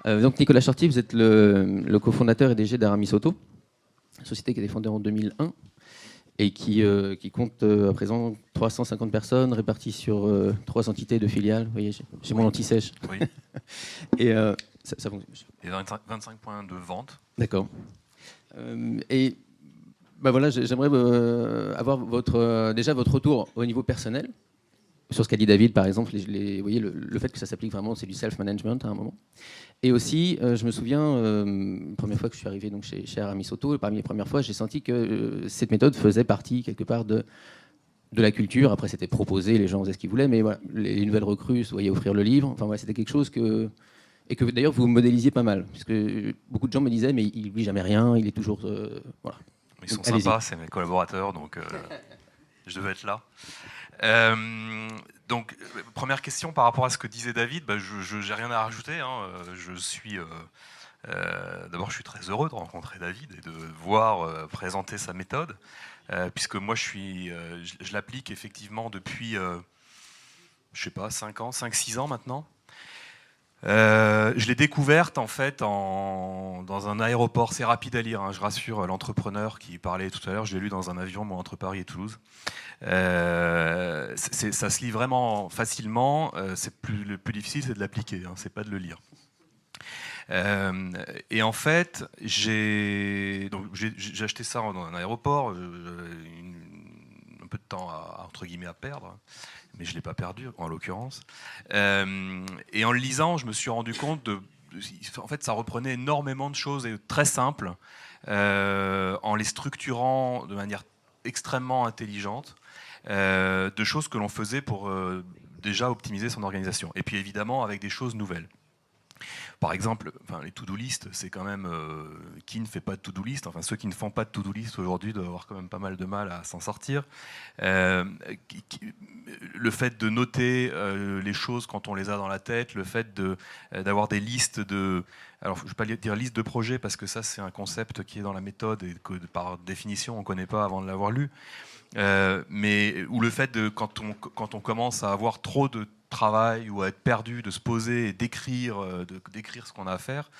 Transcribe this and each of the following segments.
Donc Nicolas Chartier, vous êtes le cofondateur et DG d'Aramis Auto, une société qui a été fondée en 2001 et qui compte à présent 350 personnes réparties sur 3 entités de filiales. Vous voyez, j'ai mon anti-sèche. Oui. Et ça fonctionne. Et 25 points de vente. D'accord. Et bah voilà, j'aimerais avoir déjà votre retour au niveau personnel sur ce qu'a dit David, par exemple. Vous voyez le fait que ça s'applique vraiment, c'est du self-management à un moment. Et aussi, je me souviens, la première fois que je suis arrivé donc, chez Aramis Auto, et parmi les premières fois, j'ai senti que cette méthode faisait partie quelque part de la culture. Après, c'était proposé, les gens faisaient ce qu'ils voulaient, mais voilà, les nouvelles recrues se voyaient offrir le livre. Enfin, ouais, c'était quelque chose que... Et que d'ailleurs, vous modélisiez pas mal. Puisque beaucoup de gens me disaient, mais il n'oublie jamais rien, il est toujours... voilà. Ils sont Donc, sympas, c'est mes collaborateurs, donc je devais être là. Donc, première question par rapport à ce que disait David, je n'ai rien à rajouter. Hein. D'abord, je suis très heureux de rencontrer David et de voir présenter sa méthode, puisque moi, je l'applique effectivement depuis, je sais pas, 5-6 ans maintenant. Je l'ai découverte en fait dans un aéroport. C'est rapide à lire, hein, je rassure l'entrepreneur qui parlait tout à l'heure. Je l'ai lu dans un avion, moi, entre Paris et Toulouse. Ça se lit vraiment facilement. Le plus difficile, c'est de l'appliquer, hein, c'est pas de le lire. Et en fait, j'ai acheté ça dans un aéroport, un peu de temps entre guillemets à perdre, mais je ne l'ai pas perdu en l'occurrence. Et en le lisant, je me suis rendu compte en fait, ça reprenait énormément de choses et très simples, en les structurant de manière extrêmement intelligente, de choses que l'on faisait pour déjà optimiser son organisation. Et puis évidemment avec des choses nouvelles. Par exemple, les to-do list, c'est quand même qui ne fait pas de to-do list. Enfin, ceux qui ne font pas de to-do list aujourd'hui doivent avoir quand même pas mal de mal à s'en sortir. Le fait de noter les choses quand on les a dans la tête, le fait d'avoir des listes de... Alors, je ne vais pas dire liste de projets parce que ça, c'est un concept qui est dans la méthode et que par définition, on ne connaît pas avant de l'avoir lu. Ou le fait de, quand on commence à avoir trop de travail ou à être perdu, de se poser et d'écrire ce qu'on a à faire.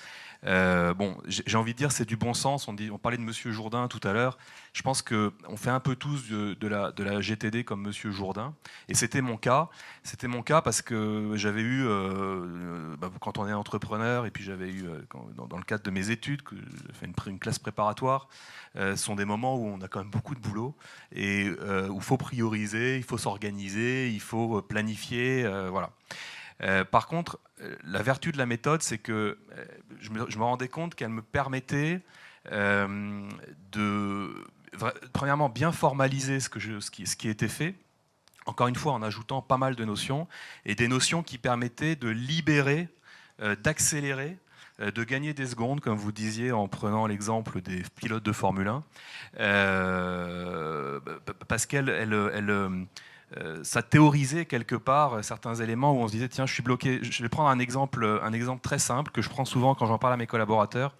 J'ai envie de dire c'est du bon sens. On parlait de Monsieur Jourdain tout à l'heure. Je pense qu'on fait un peu tous de la GTD comme Monsieur Jourdain. Et c'était mon cas. C'était mon cas parce que j'avais eu, quand on est entrepreneur, et puis j'avais eu, dans le cadre de mes études, que j'ai fait une classe préparatoire, ce sont des moments où on a quand même beaucoup de boulot et où il faut prioriser, il faut s'organiser, il faut planifier, voilà. Par contre, la vertu de la méthode, c'est que je me rendais compte qu'elle me permettait de, premièrement, bien formaliser ce qui était fait, encore une fois en ajoutant pas mal de notions, et des notions qui permettaient de libérer, d'accélérer, de gagner des secondes, comme vous disiez en prenant l'exemple des pilotes de Formule 1, parce ça théorisait quelque part certains éléments où on se disait tiens, je suis bloqué. Je vais prendre un exemple très simple que je prends souvent quand j'en parle à mes collaborateurs.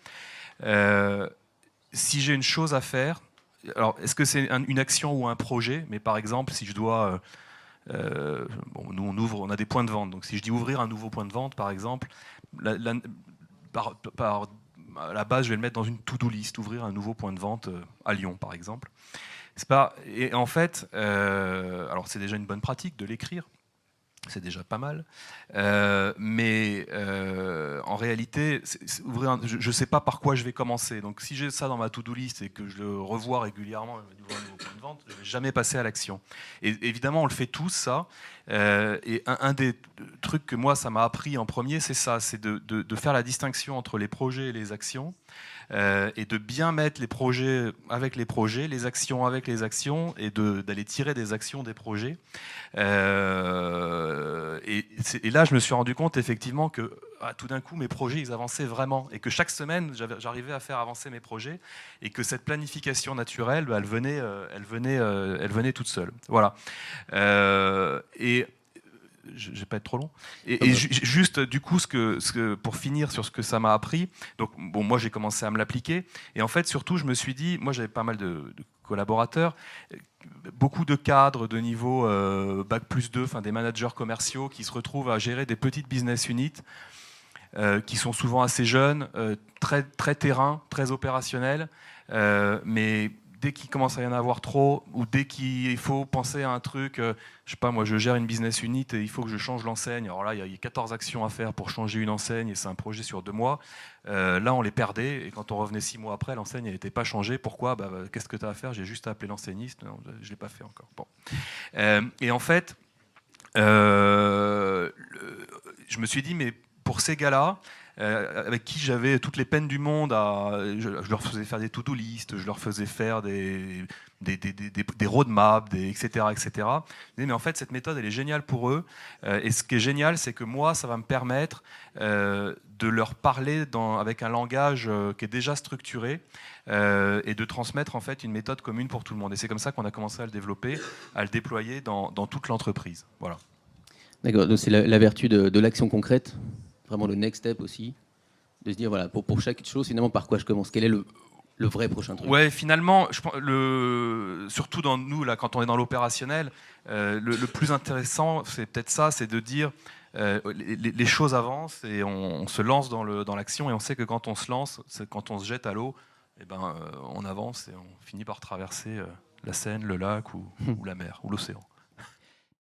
Si j'ai une chose à faire, alors est-ce que c'est une action ou un projet? Mais par exemple, si je dois nous on a des points de vente, donc si je dis ouvrir un nouveau point de vente par exemple, à la base je vais le mettre dans une to-do list, ouvrir un nouveau point de vente à Lyon par exemple. Et en fait, alors c'est déjà une bonne pratique de l'écrire, c'est déjà pas mal, mais en réalité, je ne sais pas par quoi je vais commencer. Donc si j'ai ça dans ma to-do list et que je le revois régulièrement, un nouveau point de vente, je ne vais jamais passer à l'action. Et évidemment, on le fait tous, ça. Et un des trucs que moi, ça m'a appris en premier, c'est ça, c'est de faire la distinction entre les projets et les actions. Et de bien mettre les projets avec les projets, les actions avec les actions, et d'aller tirer des actions des projets. Et là, je me suis rendu compte effectivement que tout d'un coup, mes projets, ils avançaient vraiment, et que chaque semaine, j'arrivais à faire avancer mes projets, et que cette planification naturelle, elle venait toute seule. Voilà. Et je ne vais pas être trop long. Et juste, du coup, pour finir sur ce que ça m'a appris, donc, moi, j'ai commencé à me l'appliquer. Et en fait, surtout, je me suis dit, moi, j'avais pas mal de collaborateurs, beaucoup de cadres de niveau Bac+2, des managers commerciaux qui se retrouvent à gérer des petites business units. qui sont souvent assez jeunes, très, très terrain, très opérationnels, mais dès qu'il commence à y en avoir trop, ou dès qu'il faut penser à un truc, je sais pas, moi je gère une business unit et il faut que je change l'enseigne. Alors là, il y a 14 actions à faire pour changer une enseigne et c'est un projet sur 2 mois. Là, on les perdait et quand on revenait 6 mois après, l'enseigne n'était pas changée. Pourquoi ? Qu'est-ce que tu as à faire ? J'ai juste à appeler l'enseigniste. Non, je ne l'ai pas fait encore. Bon. Et en fait, je me suis dit, mais pour ces gars-là, avec qui j'avais toutes les peines du monde, je leur faisais faire des to-do list, je leur faisais faire des roadmaps, etc., etc. Mais en fait, cette méthode, elle est géniale pour eux. Et ce qui est génial, c'est que moi, ça va me permettre de leur parler avec un langage qui est déjà structuré et de transmettre en fait une méthode commune pour tout le monde. Et c'est comme ça qu'on a commencé à le développer, à le déployer dans toute l'entreprise. Voilà. D'accord, donc c'est la vertu de l'action concrète, vraiment le next step aussi, de se dire, voilà, pour chaque chose, finalement, par quoi je commence ? Quel est le vrai prochain truc ? Ouais, finalement, je pense, surtout dans nous, là, quand on est dans l'opérationnel, le plus intéressant, c'est peut-être ça, c'est de dire les choses avancent et on se lance dans l'action et on sait que quand on se lance, quand on se jette à l'eau, eh ben, on avance et on finit par traverser la Seine, le lac ou la mer ou l'océan.